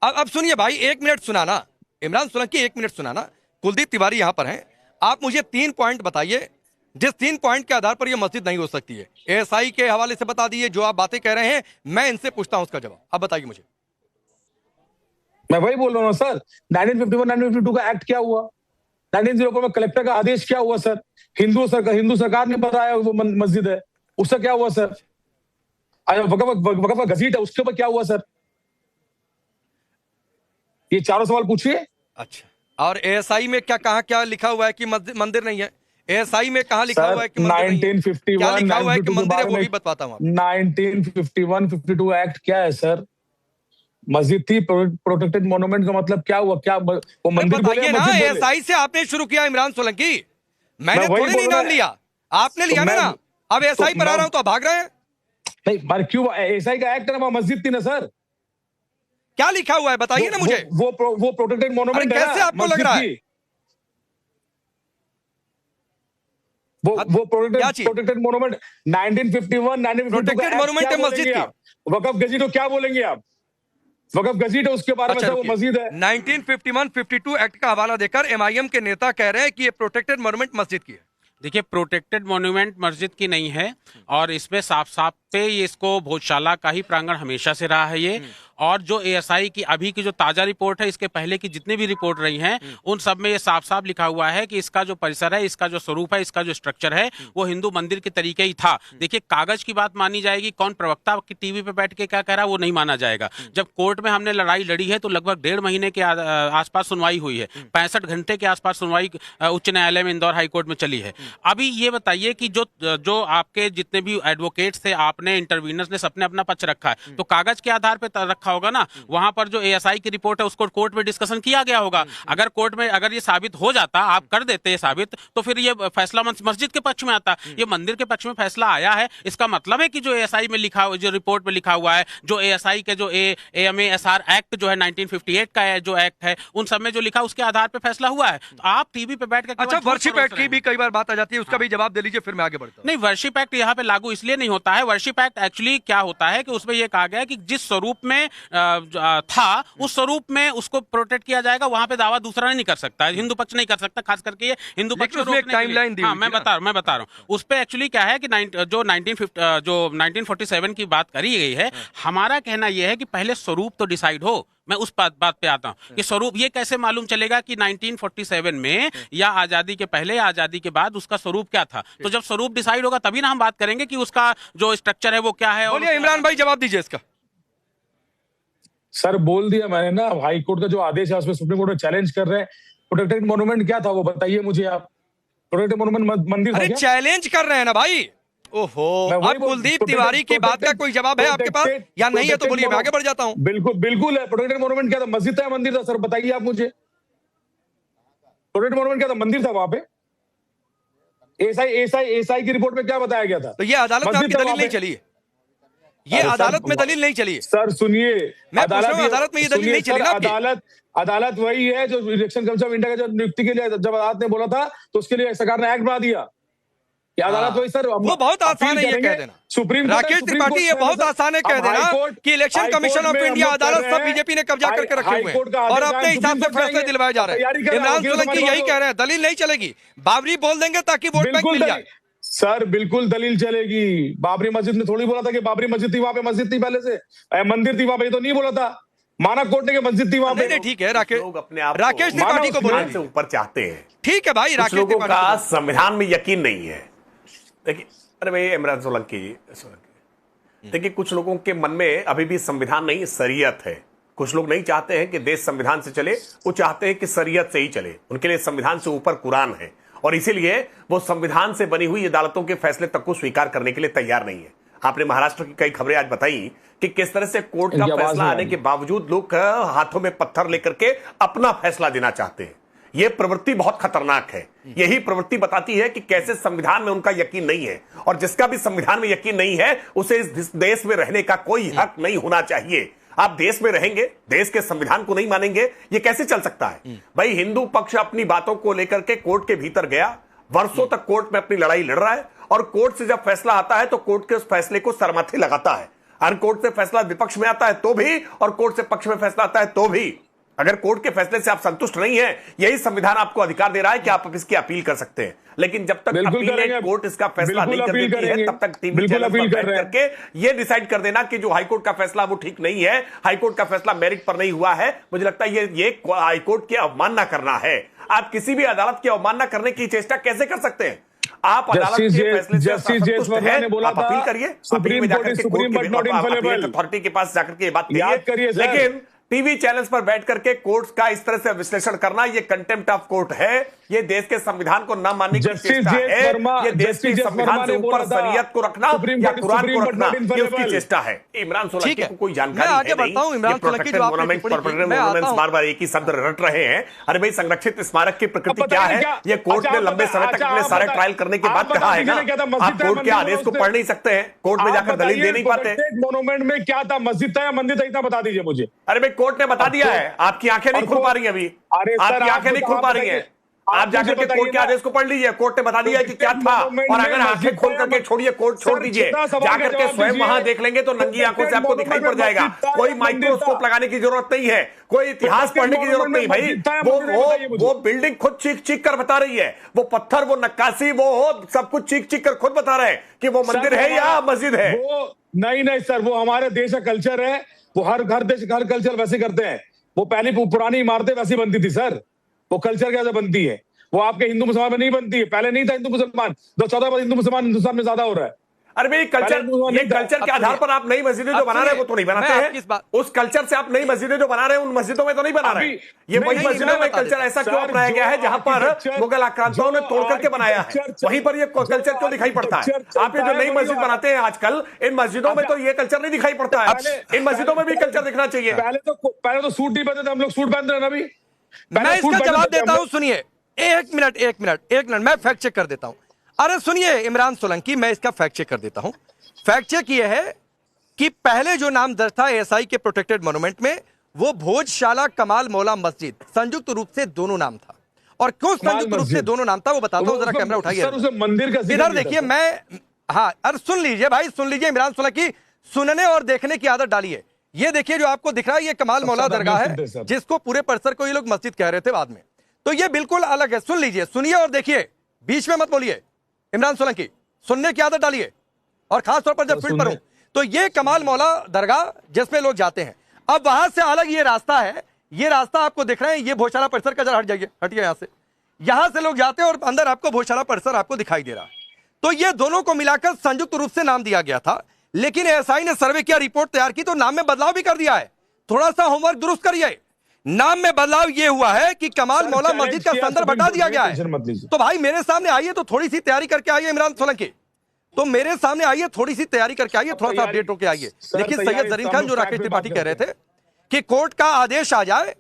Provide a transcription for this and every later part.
अब सुनिए भाई, 1 मिनट सुनाना। इमरान सोलंकी, 1 मिनट सुनाना। कुलदीप तिवारी यहां पर हैं। आप मुझे 3 पॉइंट बताइए जिस 3 पॉइंट के आधार पर यह मस्जिद नहीं हो सकती है। एएसआई के हवाले से बता दिए, जो आप बातें कह रहे हैं मैं इनसे पूछता हूं उसका जवाब। अब बताइए मुझे। मैं वही बोल रहा हूँ सर, 1951 1952 का एक्ट क्या हुआ, 1904 में कलेक्टर का आदेश क्या हुआ सर, हिंदू सरकार ने बताया वो मस्जिद है, उससे क्या हुआ सर, वक्फ का गजीट है उसके ऊपर क्या हुआ सर, ये चारों सवाल पूछिए। अच्छा, और एएसआई में क्या कहा, क्या लिखा हुआ है कि मंदिर नहीं है? एएसआई में कहाँ लिखा सर हुआ है कि मंदिर नहीं है? 1951 क्या लिखा हुआ है कि 1952 के मंदिर है, बारे वो में भी बताता हूं आपको। 1951-52 एक्ट क्या है सर, मस्जिद थी, प्रोटेक्टेड मोन्यूमेंट का मतलब क्या हुआ, क्या वो मंदिर बोले या बताइए ना। मस्जिद बोले? एएसआई से आपने शुरू किया इमरान सोलंकी, मैं मैंने वही थोड़ी बोल नहीं रहा नाम लिया, आपने तो लिया ना मैं नाम। अब तो एएसआई पर आ मैं रहा हूं तो आप भाग रहे हैं। नहीं, मार क्यों, एसआई का एक्ट है ना, वहां मस्जिद थी ना सर, क्या लिखा हुआ है बताइए ना मुझे। वो प्रोटेक्टेड अरे मोन्यूमेंट है कैसे ना आपको लग मस्जिद रहा है? की, वो क्या चीज? प्रोटेक्टेड मोन्यूमेंट 1951 1952 का प्रोटेक्टेड एक्ट क्या मॉन्यूमेंट है मस्जिद बोलेंगे की। आप, वकफ गजीट हो क्या बोलेंगे आप, वकफ गजीट है उसके बारे में अच्छा सर, वो रुकिए, मस्जिद है। 1951-52 एक्ट का हवाला देकर एमआईएम के नेता कह रहे हैं कि ये प्रोटेक्टेड मॉन्यूमेंट मस्जिद की है। देखिए, प्रोटेक्टेड मॉन्यूमेंट मस्जिद की नहीं है, और इसमें साफ साफ पे ये इसको भोजशाला का ही प्रांगण हमेशा से रहा है ये। और जो एएसआई की अभी की जो ताजा रिपोर्ट है, इसके पहले की जितनी भी रिपोर्ट रही हैं, उन सब में ये साफ साफ लिखा हुआ है कि इसका जो परिसर है, इसका जो स्वरूप है, इसका जो स्ट्रक्चर है, वो हिंदू मंदिर के तरीके ही था। देखिए, कागज की बात मानी जाएगी, कौन प्रवक्ता की टीवी पे बैठ के क्या कह रहा है वो नहीं माना जाएगा। जब कोर्ट में हमने लड़ाई लड़ी है तो लगभग 1.5 महीने के आसपास सुनवाई हुई है, 65 घंटे के आसपास सुनवाई उच्च न्यायालय में इंदौर हाईकोर्ट में चली है। अभी ये बताइए कि जो आपके जितने भी एडवोकेट्स थे, आपने इंटरवीनर्स ने सबने अपना पक्ष रखा है, तो कागज के आधार पर रखा होगा ना। वहां पर जो एएसआई की रिपोर्ट है उसको कोर्ट में डिस्कशन किया गया होगा। अगर कोर्ट में अगर ये साबित हो जाता, आप कर देते ये साबित, तो फिर ये फैसला मस्जिद के पक्ष में आता। ये मंदिर के पक्ष में फैसला आया है, इसका मतलब है कि जो एएसआई में लिखा, जो रिपोर्ट में लिखा हुआ है, जो एएसआई के जो एएमएएसआर एक्ट जो है 1958 का है, जो एक्ट है, उन सब में जो लिखा उसके आधार पर फैसला हुआ है। तो आप टीवी पे बैठ कर अच्छा, वर्शिप एक्ट की भी कई बार बात आ जाती है, उसका भी जवाब दे लीजिए, फिर मैं आगे बढ़ता हूं। नहीं, वर्शिप एक्ट यहाँ पे लागू इसलिए नहीं होता है। वर्शिप एक्ट एक्चुअली क्या होता है कि उसमें यह कहा गया है कि जिस स्वरूप में था, उस स्वरूप में उसको प्रोटेक्ट किया जाएगा, वहां पे दावा दूसरा नहीं कर सकता, हिंदू पक्ष नहीं कर सकता, खास करके ये हिंदू पक्ष उसमें एक टाइमलाइन दी हाँ, हुई मैं बता रहा हूँ। उस पे एक्चुअली क्या है कि जो 1947 की बात करी गई है, हमारा कहना यह है कि पहले स्वरूप तो डिसाइड हो। मैं उस बात पे आता हूं कि स्वरूप ये कैसे मालूम चलेगा कि 1947 में या आजादी के पहले या आजादी के बाद उसका स्वरूप क्या था। तो जब स्वरूप डिसाइड होगा तभी ना हम बात करेंगे कि उसका जो स्ट्रक्चर है वो क्या है। बोलिए इमरान भाई, जवाब दीजिए इसका। सर बोल दिया मैंने ना, हाई कोर्ट का जो आदेश है उसमें सुप्रीम कोर्ट में चैलेंज कर रहे हैं। प्रोटेक्टेड मोन्यूमेंट क्या था वो बताइए मुझे आप, प्रोटेक्टेड मोन्यूमेंट मंदिर था अरे क्या? चैलेंज कर रहे हैं ना भाई। ओहो, अब कुलदीप तिवारी की बात का कोई जवाब है आपके पास या नहीं है? तो बोलिए, मैं आगे बढ़ जाता हूं। बिल्कुल बिल्कुल है। प्रोटेक्टेड मोन्यूमेंट क्या था, मस्जिद था, मंदिर था सर, बताइए आप मुझे। प्रोटेक्टेड मोन्यूमेंट क्या था, मंदिर था वहां पे? एएसआई की रिपोर्ट में क्या बताया गया था? तो ये अदालत में आपकी दलील नहीं चली है? ये अदालत में दलील नहीं चली है? सर सुनिए, मैं पूछ रहा हूं, अदालत में ये दलील नहीं चली ना आपकी? अदालत वही है जो इलेक्शन कमीशन ऑफ इंडिया का जो नियुक्ति के लिए जब अदालत ने बोला था तो उसके लिए सरकार ने एक्ट बना दिया। अदालत वही सर, वो बहुत आसान है ये कह देना। सुप्रीम राकेश त्रिपाठी, ये बहुत आसान है कह देना कि इलेक्शन कमीशन ऑफ इंडिया अदालत सब बीजेपी ने कब्जा करके रखे हुए हैं और अपने हिसाब से फैसले दिलवाए जा रहे हैं। इमरान सोलंकी यही कह रहे हैं, दलील नहीं चलेगी, बाबरी बोल देंगे ताकि वोट बैंक मिल जाए। सर बिल्कुल दलील चलेगी। बाबरी मस्जिद ने थोड़ी बोला था कि बाबरी मस्जिद थी वहां पे, मस्जिद थी पहले से, मंदिर थी वहां पे, ये तो नहीं बोला था। माना कोर्ट ने कि मस्जिद थी वहां पे। ठीक है, लोग अपने आप राकेश त्रिपाठी को बोलने से ऊपर चाहते हैं। ठीक है भाई, राकेश लोगों का संविधान में यकीन नहीं है। देखिए, अरे भाई इमरान सोलंकी जी, देखिए कुछ लोगों के मन में अभी भी संविधान नहीं, शरीयत है। कुछ लोग नहीं चाहते हैं कि देश संविधान से चले, वो चाहते हैं कि शरीयत से ही चले। उनके लिए संविधान से ऊपर कुरान है और इसीलिए वो संविधान से बनी हुई अदालतों के फैसले तक को स्वीकार करने के लिए तैयार नहीं है। आपने महाराष्ट्र की कई खबरें आज बताई कि किस तरह से कोर्ट का फैसला आने के बावजूद लोग हाथों में पत्थर लेकर के अपना फैसला देना चाहते हैं। यह प्रवृत्ति बहुत खतरनाक है। यही प्रवृत्ति बताती है कि कैसे संविधान में उनका यकीन नहीं है, और जिसका भी संविधान में यकीन नहीं है उसे इस देश में रहने का कोई हक नहीं होना चाहिए। आप देश में रहेंगे, देश के संविधान को नहीं मानेंगे, ये कैसे चल सकता है? भाई हिंदू पक्ष अपनी बातों को लेकर के कोर्ट के भीतर गया, वर्षों तक कोर्ट में अपनी लड़ाई लड़ रहा है, और कोर्ट से जब फैसला आता है तो कोर्ट के उस फैसले को सरमथी लगाता है। अगर कोर्ट से फैसला विपक्ष में आता है तो भी, और कोर्ट से पक्ष में फैसला आता है तो भी, अगर कोर्ट के फैसले से आप संतुष्ट नहीं है, यही संविधान आपको अधिकार दे रहा है कि आप इसकी अपील कर सकते हैं। लेकिन जब तक अपीलेट कोर्ट इसका फैसला नहीं कर देती है, तब तक टीवी चैनल पर बैठ करके ये डिसाइड कर देना कि जो हाईकोर्ट का फैसला वो ठीक नहीं है, हाईकोर्ट का फैसला मेरिट पर नहीं हुआ है, मुझे लगता है ये हाईकोर्ट की अवमानना करना है। आप किसी भी अदालत की अवमानना करने की चेष्टा कैसे कर सकते हैं? आप अदालत के फैसले से असंतुष्ट हैं, आप अपील करिए, अपील में जाकर के कोर्ट के अथॉरिटी के पास जाकर के ये बात करिए। लेकिन टीवी चैनल्स पर बैठ करके कोर्ट का इस तरह से विश्लेषण करना, ये कंटेम्प्ट ऑफ कोर्ट है, ये देश के संविधान को न मानने की चेष्टा है, ये देश के संविधान से ऊपर शरीयत को रखना या कुरान को रखना, ये उसकी चेष्टा है। इमरान सोलंकी को कोई जानकारी बार बार एक ही शब्द रट रहे हैं। अरे भाई, संरक्षित स्मारक की प्रकृति क्या है, ये कोर्ट ने लंबे समय तक इतने सारे ट्रायल करने के बाद कहा है ना। आप कोर्ट के आदेश को पढ़ नहीं सकते हैं, कोर्ट में जाकर दलील दे नहीं पाते। मोनूमेंट में क्या था, मस्जिद था या मंदिर था, इतना बता दीजिए मुझे। अरे भाई, कोर्ट ने बता दिया है, आपकी आंखें नहीं खुल पा रही अभी, आपकी आंखें नहीं खुल पा रही हैं। आप जाकर के कोर्ट के आदेश को पढ़ लीजिए, कोर्ट ने बता दिया है कि क्या था। और अगर आंखें खोल करके छोड़िए, कोर्ट छोड़ दीजिए, जाकर के स्वयं वहां देख लेंगे तो नंगी आंखों से आपको दिखाई पड़ जाएगा। कोई माइक्रोस्कोप लगाने की जरूरत नहीं है, कोई इतिहास पढ़ने की जरूरत नहीं भाई। वो बिल्डिंग खुद चीख चीख कर बता रही है, वो पत्थर, वो नक्काशी, वो सब कुछ चीख चीख कर खुद बता रहे हैं कि वो मंदिर है या मस्जिद है। नहीं सर, वो हमारे देश का कल्चर है, वो हर देश हर कल्चर वैसे करते हैं। वो पहली पुरानी इमारतें वैसी बनती थी सर, वो कल्चर कैसे बनती है, वो आपके हिंदू मुसलमान में नहीं बनती है। पहले नहीं था हिंदू मुसलमान, 2014 में हिंदू मुसलमान हिंदुस्तान में ज्यादा हो रहा है। अरे भाई, कल्चर के आधार पर आप नई मस्जिदें जो बना रहे हैं वो तो नहीं बनाते हैं। उस कल्चर से आप नई मस्जिदें जो बना रहे हैं उन मस्जिदों में तो नहीं बना रहे हैं। ये वही मस्जिदों में कल्चर ऐसा क्यों अपनाया गया है जहां पर मुगल आक्रांताओं ने तोड़ करके बनाया है, वहीं पर ये कल्चर क्यों दिखाई पड़ता है? आप ये जो नई मस्जिद बनाते हैं आजकल, इन मस्जिदों में तो ये कल्चर नहीं दिखाई पड़ता है। इन मस्जिदों में भी कल्चर दिखना चाहिए। पहले तो सूट नहीं पहनते थे हम लोग, सूट पहनते हैं ना। अभी मैं इसका जवाब देता हूं, सुनिए, एक मिनट मैं फैक्ट चेक कर देता हूं। अरे सुनिए इमरान सोलंकी, मैं इसका फैक्ट चेक कर देता हूं। फैक्ट चेक ये है कि पहले जो नाम दर्ज था एएसआई के प्रोटेक्टेड मॉन्यूमेंट में, वो भोजशाला कमाल मौला मस्जिद, संयुक्त रूप से दोनों नाम था। और क्यों संयुक्त रूप से दोनों नाम था वो बताता हूं, जरा कैमरा उठाइए। मंदिर का इधर देखिए, मैं हाँ, अरे सुन लीजिए भाई, सुन लीजिए इमरान सोलंकी, सुनने और देखने की आदत डालिए। ये देखिए जो आपको दिख रहा है, ये कमाल मौला दरगाह है, जिसको पूरे परिसर को ये लोग मस्जिद कह रहे थे बाद में। तो ये बिल्कुल अलग है। सुन लीजिए, सुनिए और देखिए, बीच में मत बोलिए इमरान सोलंकी, सुनने की आदत डालिए, और खास तौर पर जब फील्ड पर हूं। तो ये कमाल मौला दरगाह जिसमें लोग जाते हैं, अब वहां से अलग ये रास्ता है, ये रास्ता आपको दिख रहे हैं, ये भोजशाला परिसर का, जरा हट जाइए, हटिए यहां से लोग जाते हैं और अंदर आपको भोजशाला परिसर आपको दिखाई दे रहा है। तो ये दोनों को मिलाकर संयुक्त रूप से नाम दिया गया था, लेकिन एएसआई ने सर्वे किया, रिपोर्ट तैयार की, तो नाम में बदलाव भी कर दिया है। थोड़ा सा होमवर्क दुरुस्त करिए। नाम में बदलाव यह हुआ है कि कमाल मौला मस्जिद का संदर्भ हटा दिया गया है। तो भाई मेरे सामने आइए, तो थोड़ी सी तैयारी करके आइए इमरान सोलंकी, तो मेरे सामने आइए, थोड़ी सी तैयारी करके आइए, थोड़ा सा अपडेट होके आइए। लेकिन सैयद जरीन खान जो राकेश त्रिपाठी कह रहे थे कि कोर्ट का आदेश आ जाए,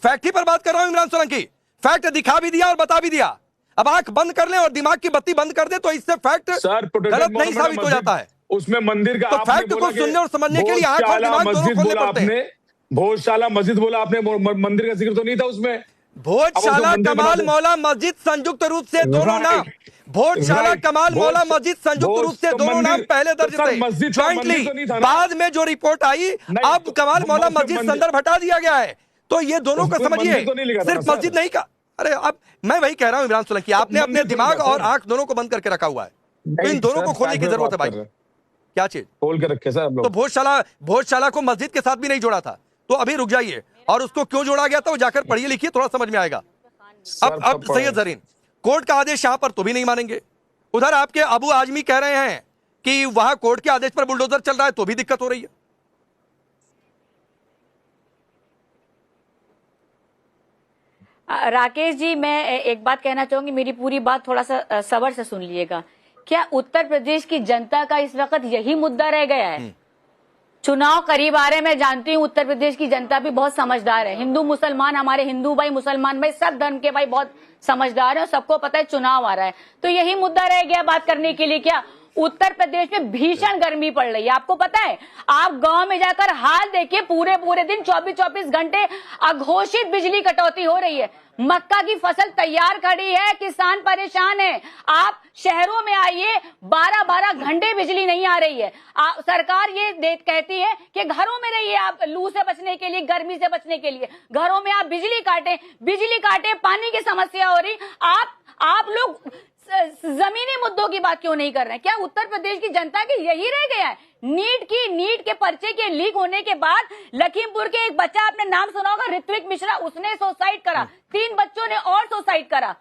फैक्ट ही पर बात कर रहा हूं इमरान सोलंकी, फैक्ट दिखा भी दिया और बता भी दिया। अब आंख बंद कर ले और दिमाग की बत्ती बंद कर दे तो इससे फैक्ट गलत नहीं साबित हो जाता है। उसमें मंदिर का, तो फैक्ट को सुनने और समझने के लिए आंख और दिमाग दोनों खोलने पड़ते हैं। भोजशाला मस्जिद बोला आपने, मंदिर का जिक्र तो नहीं था उसमें। भोजशाला कमाल मौला मस्जिद संयुक्त रूप से दोनों नाम, भोजशाला कमाल मौला मस्जिद संयुक्त रूप से दोनों नाम पहले दर्ज थे ज्वाइंटली। बाद में जो रिपोर्ट आई, अब कमाल मौला मस्जिद संदर्भ हटा दिया गया है। तो ये दोनों को समझिए, सिर्फ मस्जिद नहीं का। अरे अब मैं वही कह रहा हूं इमरान सोलंकी, आपने अपने दिमाग और आंख दोनों को बंद करके रखा हुआ है, तो इन दोनों को खोलने की जरूरत है भाई। क्या चीज खोल के रखे सर? तो भोजशाला को मस्जिद के साथ भी नहीं जोड़ा था, तो अभी रुक जाइए, और उसको क्यों जोड़ा गया था वो जाकर पढ़िए लिखिए, थोड़ा समझ में आएगा। अब सैयद जरीन, कोर्ट का आदेश यहां पर तो भी नहीं मानेंगे, उधर आपके अबू आजमी कह रहे हैं कि वहां कोर्ट के आदेश पर बुलडोजर चल रहा है, तो भी दिक्कत हो रही है। राकेश जी, मैं एक बात कहना चाहूंगी, मेरी पूरी बात थोड़ा सा सब्र से सुन लीजिएगा। क्या उत्तर प्रदेश की जनता का इस वक्त यही मुद्दा रह गया है? चुनाव करीब आ रहे, मैं जानती हूँ उत्तर प्रदेश की जनता भी बहुत समझदार है, हिंदू मुसलमान, हमारे हिंदू भाई मुसलमान भाई सब धर्म के भाई बहुत समझदार है, और सबको पता है चुनाव आ रहा है, तो यही मुद्दा रह गया बात करने के लिए। क्या उत्तर प्रदेश में भीषण गर्मी पड़ रही है, आपको पता है? आप गांव में जाकर हाल देखिए, पूरे दिन 24-24 घंटे अघोषित बिजली कटौती हो रही है। मक्का की फसल तैयार खड़ी है, किसान परेशान है। आप शहरों में आइए, 12-12 घंटे बिजली नहीं आ रही है। सरकार ये कहती है कि घरों में रहिए, आप लू से बचने के लिए, गर्मी से बचने के लिए घरों में आप बिजली काटे, पानी की समस्या हो रही। आप लोग जमीनी मुद्दों की बात क्यों नहीं कर रहे हैं? क्या उत्तर प्रदेश की जनता की यही रह गया है? नीट के पर्चे के लीक होने के बाद लखीमपुर के एक बच्चा, आपने नाम सुना होगा, ऋत्विक मिश्रा, उसने सुसाइड करा, 3 बच्चों ने और सुसाइड करा।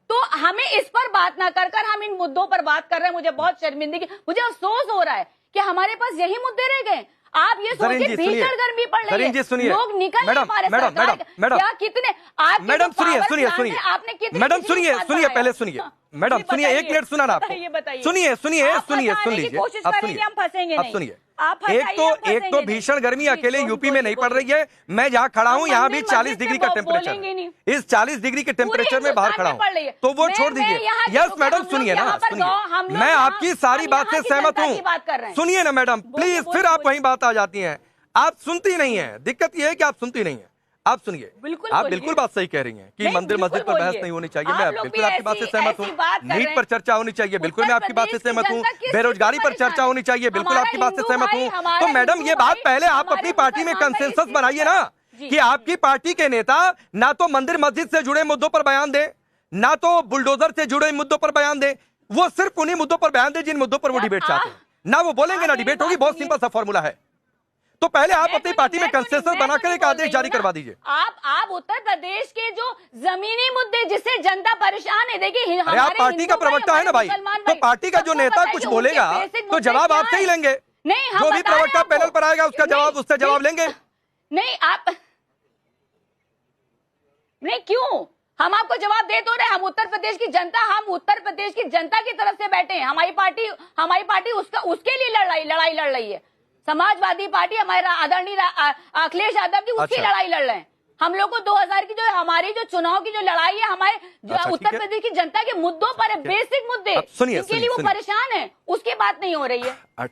तो हमें इस पर बात ना कर हम इन मुद्दों पर बात कर रहे हैं। मुझे बहुत शर्मिंदगी, मुझे अफसोस हो रहा है कि हमारे पास यही मुद्दे रह गए। आप ये सोचिए, भीषण गर्मी पड़ रही है, लोग निकल नहीं पा रहे। मैडम, क्या कितने आप मैडम सुनिए, आपने कितने, मैडम सुनिए, पहले सुनिए मैडम, सुनिए, 1 मिनट सुना ना आपको। सुनिए, सुन लीजिए, कोशिश करेंगे, हम फंसेंगे नहीं। सुनिए, एक तो भीषण गर्मी अकेले यूपी में नहीं पड़ रही है। मैं जहाँ खड़ा हूँ यहाँ भी 40 डिग्री का टेम्परेचर, इस 40 डिग्री के टेम्परेचर में बाहर खड़ा हूँ, तो वो छोड़ दीजिए। यस मैडम, सुनिए ना, सुनिए, मैं आपकी सारी बात से सहमत हूँ। सुनिए ना मैडम प्लीज, फिर आप वही बात आ जाती हैं। आप सुनती नहीं है, दिक्कत यह है कि आप सुनती नहीं है। आप सुनिए, आप बिल्कुल बात सही कह रही हैं कि मंदिर मस्जिद पर बहस नहीं होनी चाहिए। मैं बिल्कुल आपकी बात से सहमत हूँ। नीट पर चर्चा होनी चाहिए, बिल्कुल मैं आपकी बात से सहमत हूँ। बेरोजगारी पर चर्चा होनी चाहिए, बिल्कुल आपकी बात से सहमत हूँ। तो मैडम ये बात पहले आप अपनी पार्टी में कंसेंसस बनाइए ना, कि आपकी पार्टी के नेता ना तो मंदिर मस्जिद से जुड़े मुद्दों पर बयान दे, ना तो बुलडोजर से जुड़े मुद्दों पर बयान दे। वो सिर्फ उन्हीं मुद्दों पर बयान दे जिन मुद्दों पर वो डिबेट चाहते हैं। ना वो बोलेंगे ना डिबेट होगी। बहुत सिंपल सा फॉर्मूला है। तो पहले आप अपनी पार्टी में कंसेंसस बनाकर एक आदेश जारी करवा दीजिए। आप उत्तर प्रदेश के जो जमीनी मुद्दे जिससे जनता परेशान है, देखिए आप पार्टी का प्रवक्ता है ना भाई, तो पार्टी का जो नेता कुछ बोलेगा तो जवाब आपसे ही लेंगे। नहीं, जो भी प्रवक्ता पैनल पर आएगा उसका जवाब, उससे जवाब लेंगे। नहीं, आप नहीं, क्यों? हम आपको जवाब दे तो रहे। हम उत्तर प्रदेश की जनता की तरफ से बैठे हैं। हमारी पार्टी उसके लिए लड़ाई लड़ रही है। समाजवादी पार्टी, हमारे आदरणीय अखिलेश यादव जी उसकी लड़ाई लड़ रहे हैं। हम लोग को 2000 की जो हमारी जो चुनाव की जो लड़ाई है, हमारे उत्तर प्रदेश की जनता के मुद्दों पर है, बेसिक मुद्दे, जिनके लिए वो परेशान है, उसकी बात नहीं हो रही है।